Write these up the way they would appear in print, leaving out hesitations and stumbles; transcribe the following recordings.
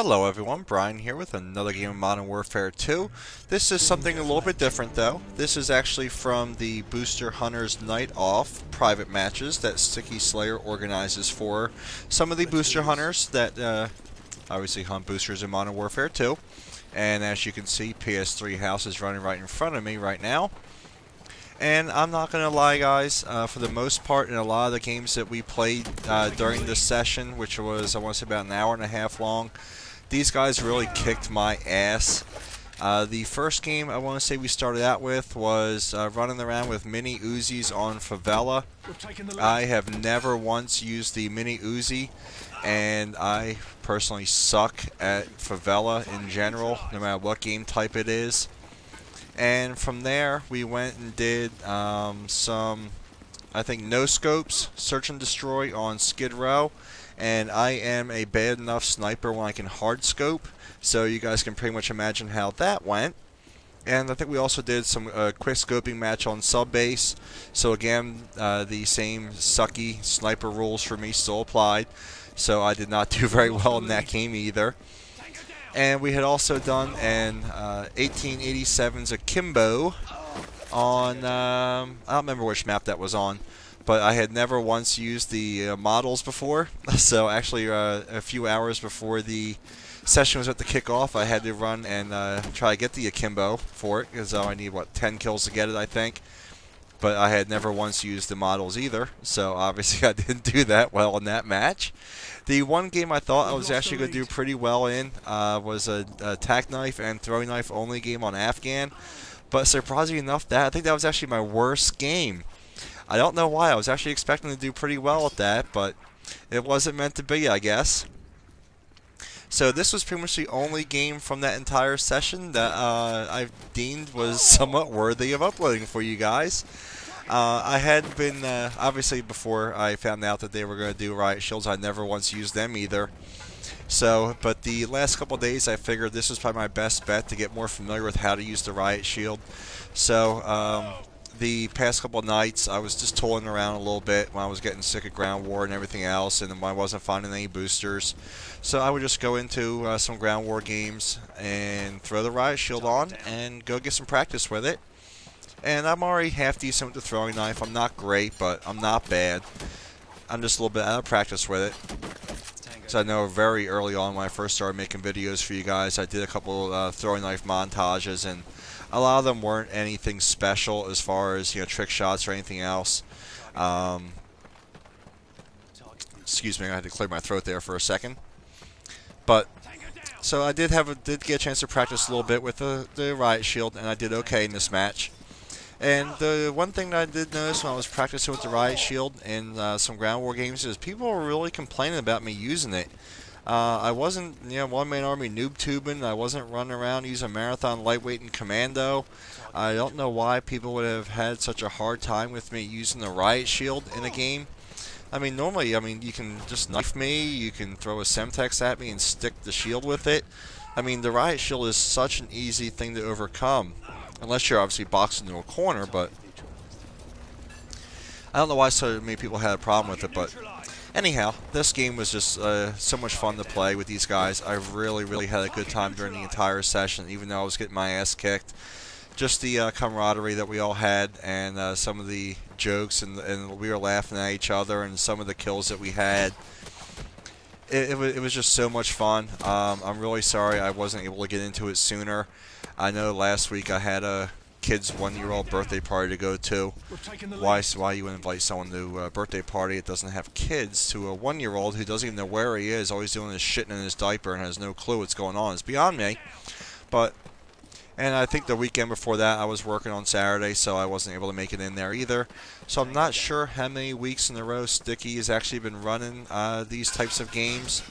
Hello everyone, Brian here with another game of Modern Warfare 2. This is something a little bit different though. This is actually from the Booster Hunters Night Off private matches that StickySlayer organizes for some of the Booster Hunters that obviously hunt boosters in Modern Warfare 2. And as you can see, PS3 House is running right in front of me right now. And I'm not going to lie guys, for the most part in a lot of the games that we played during this session, which was I want to say about an hour and a half long, these guys really kicked my ass. The first game I want to say we started out with was running around with mini Uzis on Favela. I have never once used the mini Uzi, and I personally suck at Favela in general, no matter what game type it is. And from there, we went and did some, I think, no-scopes, search and destroy on Skid Row. And I am a bad enough sniper when I can hard scope, so you guys can pretty much imagine how that went. And I think we also did some quick scoping match on sub base. So again, the same sucky sniper rules for me still applied. So I did not do very well in that game either. And we had also done an 1887's Akimbo on, I don't remember which map that was on, but I had never once used the models before. So actually a few hours before the session was about to kick off, I had to run and try to get the Akimbo for it, because I need, what, 10 kills to get it, I think. But I had never once used the models either, so obviously I didn't do that well in that match. The one game I thought I was actually going to do pretty well in was a tack knife and throwing knife only game on Afghan. But surprisingly enough, I think that was actually my worst game. I don't know why. I was actually expecting to do pretty well at that, but it wasn't meant to be, I guess. So this was pretty much the only game from that entire session that I deemed was somewhat worthy of uploading for you guys. I had been, obviously before I found out that they were going to do Riot Shields, I never once used them either. So, but the last couple of days I figured this was probably my best bet to get more familiar with how to use the Riot Shield. So, the past couple of nights I was just tooling around a little bit when I was getting sick of ground war and everything else, and I wasn't finding any boosters. So I would just go into some ground war games and throw the Riot Shield on and go get some practice with it. And I'm already half decent with the throwing knife. I'm not great, but I'm not bad. I'm just a little bit out of practice with it. So I know very early on when I first started making videos for you guys, I did a couple throwing knife montages, and a lot of them weren't anything special as far as, you know, trick shots or anything else. Excuse me, I had to clear my throat there for a second. But so I did get a chance to practice a little bit with the Riot Shield, and I did okay in this match. And the one thing that I did notice when I was practicing with the Riot Shield in some ground war games is people were really complaining about me using it. I wasn't, you know, one-man army noob tubing. I wasn't running around using marathon, lightweight, and commando. I don't know why people would have had such a hard time with me using the Riot Shield in a game. I mean, normally, you can just knife me, you can throw a Semtex at me and stick the shield with it. I mean, the Riot Shield is such an easy thing to overcome. Unless you're obviously boxed into a corner, but I don't know why so many people had a problem with it, but anyhow, this game was just so much fun to play with these guys. I really had a good time during the entire session, even though I was getting my ass kicked. Just the camaraderie that we all had, and some of the jokes, and we were laughing at each other, and some of the kills that we had. It was just so much fun. I'm really sorry I wasn't able to get into it sooner. I know last week I had a kid's 1-year-old birthday party to go to. Why you would invite someone to a birthday party that doesn't have kids to a 1-year-old who doesn't even know where he is, always doing his shitting in his diaper and has no clue what's going on? It's beyond me. And I think the weekend before that I was working on Saturday, so I wasn't able to make it in there either. So I'm not sure how many weeks in a row Sticky has actually been running these types of games.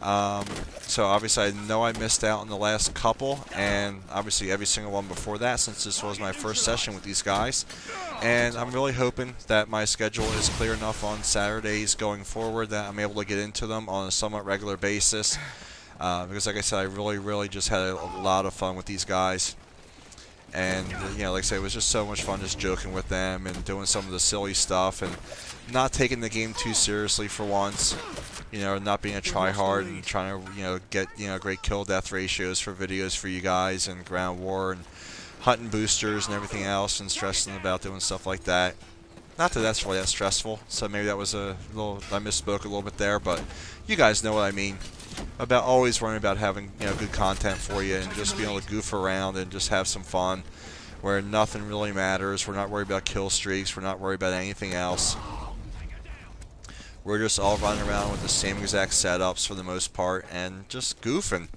So obviously I know I missed out on the last couple, and obviously every single one before that, since this was my first session with these guys. And I'm really hoping that my schedule is clear enough on Saturdays going forward that I'm able to get into them on a somewhat regular basis. Because like I said, I really just had a lot of fun with these guys. And you know, like I say, it was just so much fun just joking with them and doing some of the silly stuff and not taking the game too seriously for once. You know, not being a tryhard and trying to, you know, get, you know, great kill death ratios for videos for you guys and ground war and hunting boosters and everything else and stressing about doing stuff like that. Not that that's really that stressful, so maybe that was a little, I misspoke a little bit there, but you guys know what I mean. About always worrying about having, you know, good content for you and just being able to goof around and just have some fun where nothing really matters. We're not worried about kill streaks, we're not worried about anything else. We're just all running around with the same exact setups for the most part and just goofing.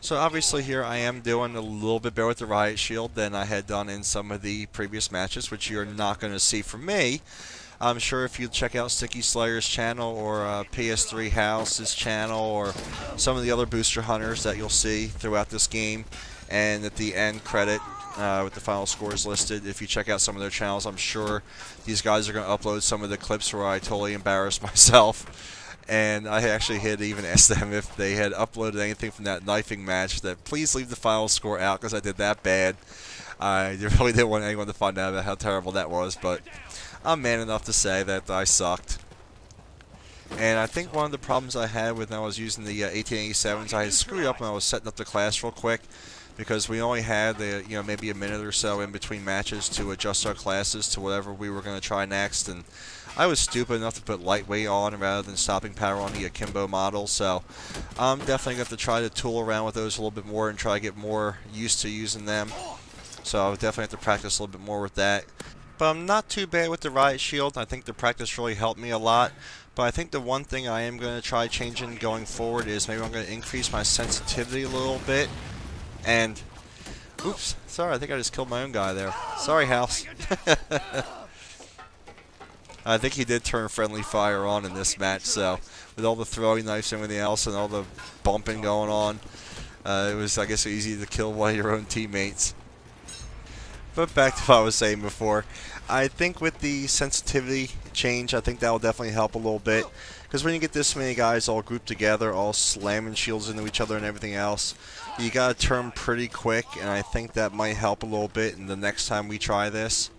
So obviously here I am doing a little bit better with the Riot Shield than I had done in some of the previous matches, which you're not going to see from me. I'm sure if you check out StickySlayer's channel or PS3 House's channel or some of the other booster hunters that you'll see throughout this game, and at the end credit with the final scores listed, if you check out some of their channels, I'm sure these guys are going to upload some of the clips where I totally embarrassed myself. And I actually had even asked them if they had uploaded anything from that knifing match, that please leave the final score out because I did that bad. I really didn't want anyone to find out about how terrible that was, but I'm man enough to say that I sucked. And I think one of the problems I had when I was using the 1887s, I had screwed up when I was setting up the class real quick, because we only had maybe a minute or so in between matches to adjust our classes to whatever we were going to try next, and I was stupid enough to put lightweight on rather than stopping power on the akimbo model, so I'm definitely going to have to try to tool around with those a little bit more and try to get more used to using them. So I'll definitely have to practice a little bit more with that. But I'm not too bad with the Riot Shield. I think the practice really helped me a lot. But I think the one thing I am going to try changing going forward is maybe I'm going to increase my sensitivity a little bit. And, oops, sorry, I think I just killed my own guy there. Sorry, House. I think he did turn friendly fire on in this match, so with all the throwing knives and everything else and all the bumping going on, it was, I guess, easy to kill one of your own teammates. But back to what I was saying before, I think with the sensitivity change, I think that will definitely help a little bit. Because when you get this many guys all grouped together, all slamming shields into each other and everything else, you gotta turn pretty quick, and I think that might help a little bit in the next time we try this.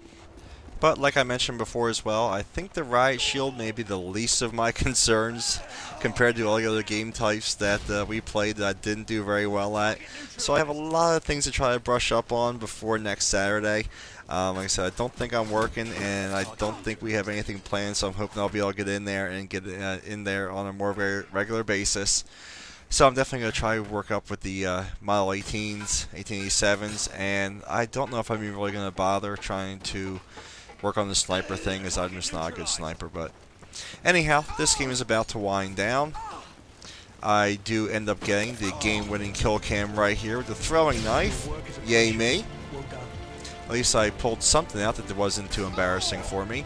But like I mentioned before as well, I think the Riot Shield may be the least of my concerns compared to all the other game types that we played that I didn't do very well at. So I have a lot of things to try to brush up on before next Saturday. Like I said, I don't think I'm working, and I don't think we have anything planned, so I'm hoping I'll be able to get in there and get in there on a more regular basis. So I'm definitely going to try to work up with the Model 18s, 1887s, and I don't know if I'm even really going to bother trying to work on the sniper thing, as I'm just not a good sniper. But anyhow, this game is about to wind down. I do end up getting the game-winning kill cam right here with the throwing knife. Yay me. At least I pulled something out that wasn't too embarrassing for me.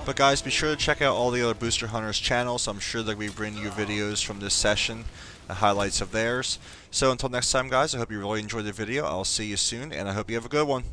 But guys, be sure to check out all the other Booster Hunters channels. I'm sure that we bring you videos from this session, the highlights of theirs. So until next time guys, I hope you really enjoyed the video. I'll see you soon, and I hope you have a good one.